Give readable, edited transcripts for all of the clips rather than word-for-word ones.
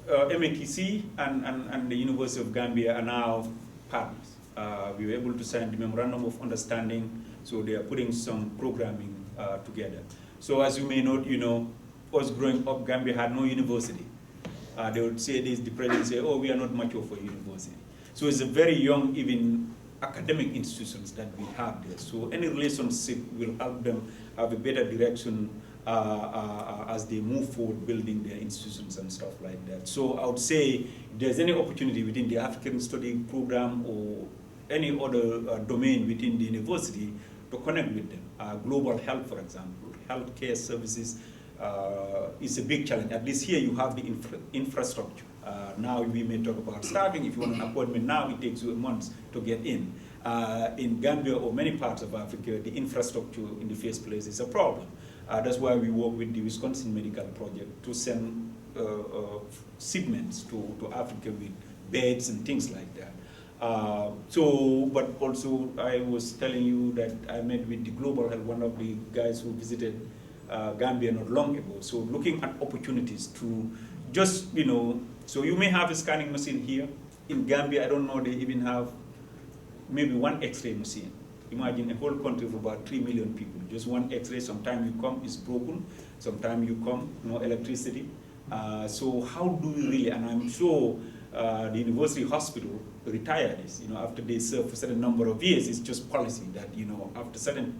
MATC and the University of Gambia are now partners. We were able to sign the memorandum of understanding, so they are putting some programming together. So as you may note, you know, us growing up, Gambia had no university. They would say this, the president say, oh, we are not much of a university. So it's a very young, even academic institutions that we have there. So any relationship will help them have a better direction as they move forward building their institutions and stuff like that. So I would say if there's any opportunity within the African Study Program or any other domain within the university to connect with them. Global health, for example, healthcare services is a big challenge. At least here you have the infrastructure. Now we may talk about staffing. If you want an appointment now, it takes you a month to get in. In Gambia or many parts of Africa, the infrastructure in the first place is a problem. That's why we work with the Wisconsin Medical Project to send shipments to Africa with beds and things like that. But also I was telling you that I met with the Global Health, one of the guys who visited Gambia not long ago. So looking at opportunities to just, you know, so you may have a scanning machine here. In Gambia, I don't know, they even have maybe one X-ray machine. Imagine a whole country of about 3 million people. Just one X-ray, sometimes you come, it's broken. Sometimes you come, no electricity. So how do we really, and I'm sure the university hospital retire this, you know, after they serve for a certain number of years. It's just policy that, you know, after certain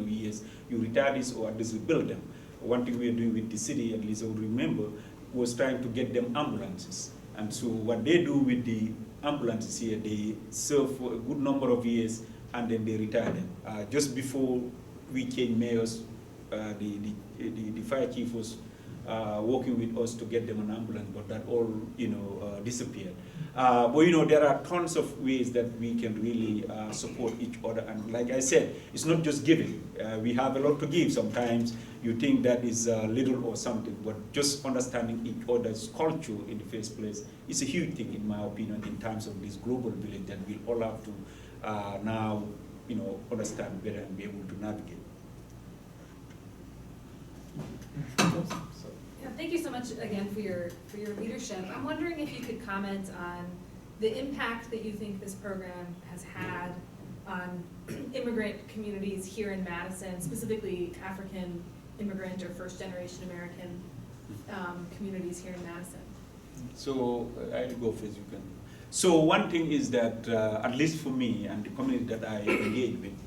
years, you retire this or at least rebuild them. One thing we are doing with the city, at least I would remember, was trying to get them ambulances. And so what they do with the ambulances here, they serve for a good number of years and then they retire them. Just before we changed mayors, the fire chief was working with us to get them an ambulance, but that all, you know, disappeared. But you know, there are tons of ways that we can really support each other. And like I said, it's not just giving. We have a lot to give. Sometimes you think that is little or something, but just understanding each other's culture in the first place is a huge thing, in my opinion, in terms of this global village that we all have to now, you know, understand better and be able to navigate. Thank you so much again for your leadership. I'm wondering if you could comment on the impact that you think this program has had on immigrant communities here in Madison, specifically African immigrant or first generation American communities here in Madison. So I'll go first, you can. So one thing is that, at least for me and the community that I engage with,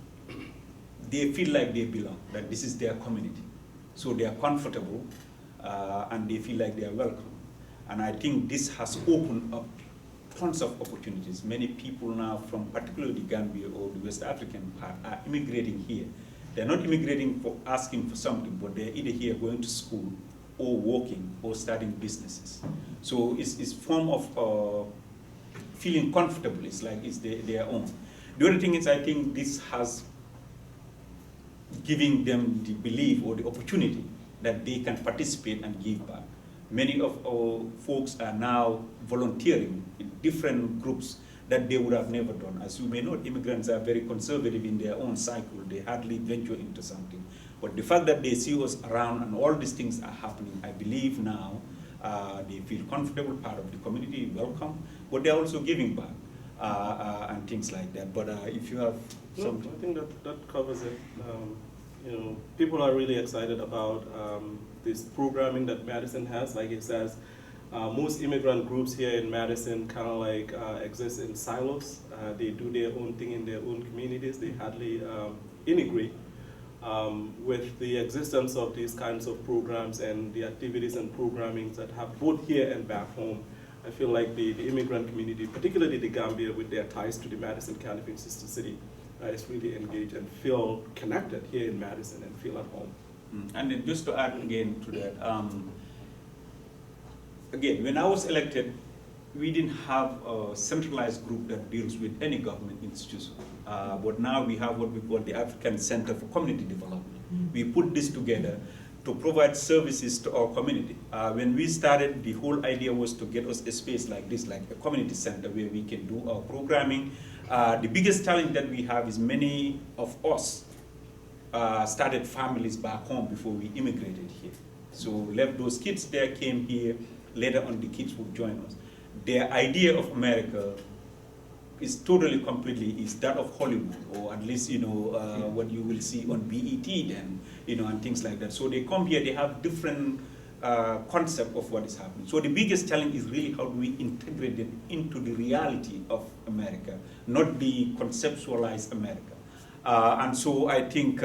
they feel like they belong, that this is their community. So they are comfortable and they feel like they are welcome. And I think this has opened up tons of opportunities. Many people now from particularly Gambia or the West African part are immigrating here. They're not immigrating for asking for something, but they're either here going to school or working or starting businesses. So it's a form of feeling comfortable. It's like it's their own. The other thing is, I think this has given them the belief or the opportunity that they can participate and give back. Many of our folks are now volunteering in different groups that they would have never done. As you may know, immigrants are very conservative in their own cycle. They hardly venture into something. But the fact that they see us around and all these things are happening, I believe now they feel comfortable, part of the community, welcome, but they're also giving back and things like that. But if you have something. I think that covers it. You know, people are really excited about this programming that Madison has. Like it says, most immigrant groups here in Madison kind of like exist in silos. They do their own thing in their own communities. They hardly integrate. With the existence of these kinds of programs and the activities and programming that have both here and back home, I feel like the immigrant community, particularly the Gambia with their ties to the Madison-Kanifing Sister City, is really engaged and feel connected here in Madison and feel at home. And then just to add again to that, again, when I was elected, we didn't have a centralized group that deals with any government institution. But now we have what we call the African Center for Community Development. We put this together to provide services to our community. When we started, the whole idea was to get us a space like this, like a community center where we can do our programming. The biggest challenge that we have is many of us started families back home before we immigrated here. So left those kids there, came here, later on the kids will join us. Their idea of America is totally, completely is that of Hollywood, or at least, what you will see on BET then, and things like that. So they come here, they have different concept of what is happening. So the biggest challenge is really how do we integrate it into the reality of America, not the conceptualized America. And so I think,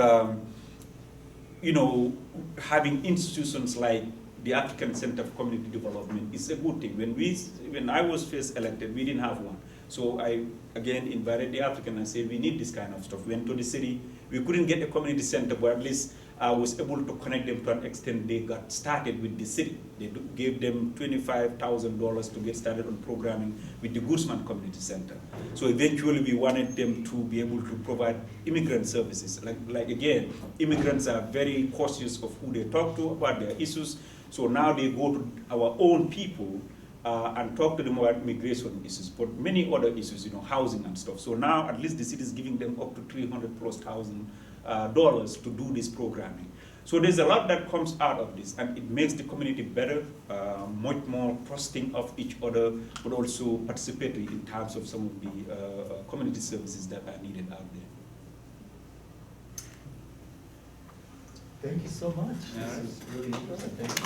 having institutions like the African Center for Community Development is a good thing. When I was first elected, we didn't have one. So I, again, invited the African and said, we need this kind of stuff. Went to the city. We couldn't get a community center, but at least I was able to connect them to an extent. They got started with the city. They gave them $25,000 to get started on programming with the Guzman Community Center. So eventually we wanted them to be able to provide immigrant services. Like again, immigrants are very cautious of who they talk to about their issues. So now they go to our own people and talk to them about migration issues, but many other issues, housing and stuff. So now at least the city is giving them up to $300,000+ to do this programming. So there's a lot that comes out of this, and it makes the community better, much more trusting of each other, but also participatory in terms of some of the community services that are needed out there. Thank you so much. Yeah. This is really interesting. Thank you.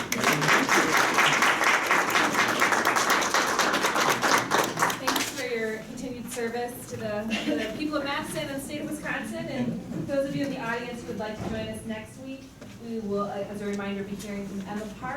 Thanks for your continued service to the people of Madison and the state of Wisconsin. And those of you in the audience who would like to join us next week, we will, as a reminder, be hearing from Emma Park.